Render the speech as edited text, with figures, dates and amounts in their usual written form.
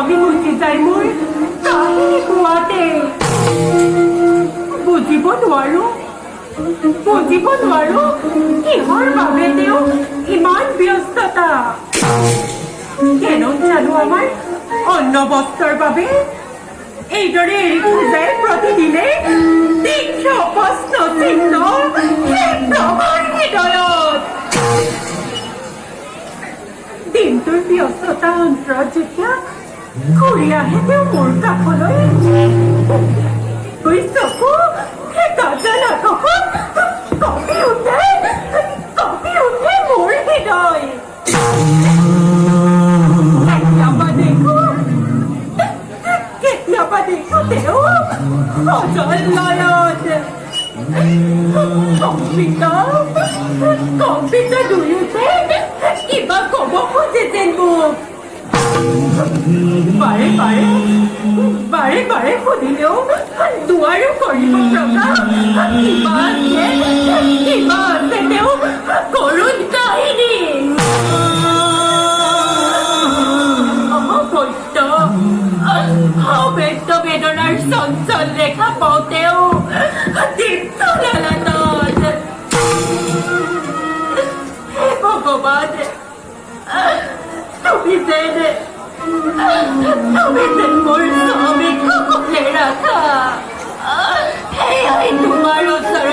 আমি গুচি যাই মোৰ কাহিনী কোৱাতে বুজিব নোৱাৰো কিহৰ বাবে তেওঁ ইমান ব্যস্ততা কেন জানো আমাৰ অন্ন বস্ত্ৰৰ বাবে এইদৰে এৰি থৈ যায় প্ৰতিদিনে তীক্ষ্ণ প্ৰশ্ন চিহ্ন আমাৰ হৃদয়ত দিনটোৰ ব্যস্ততা অন্তৰত যেতিয়া ঘূৰি আহে তেওঁ মোৰ কাষলৈ চকু কাজা নাকত কঁপি উঠে মোৰ হৃদয় কেতিয়াবা দেখো তেওঁ সজল লয়ত কম্পিত দুয়োতে কিবা ক'ব খোজে যেন মোক বাৰে সুধিলেও নোৱাৰো কৰিব প্ৰকাশ কিবা আছে তেওঁ কৰুণ কাহিনী অসত্য অব্যক্ত বেদনাৰ চঞ্চল ৰেখা পাওঁতেও দীপ্ত লালানত হে ভগৱান তুমি যেন মোৰ স্বামীক সকলে ৰাখা সেয়াই তোমাৰ ওচৰত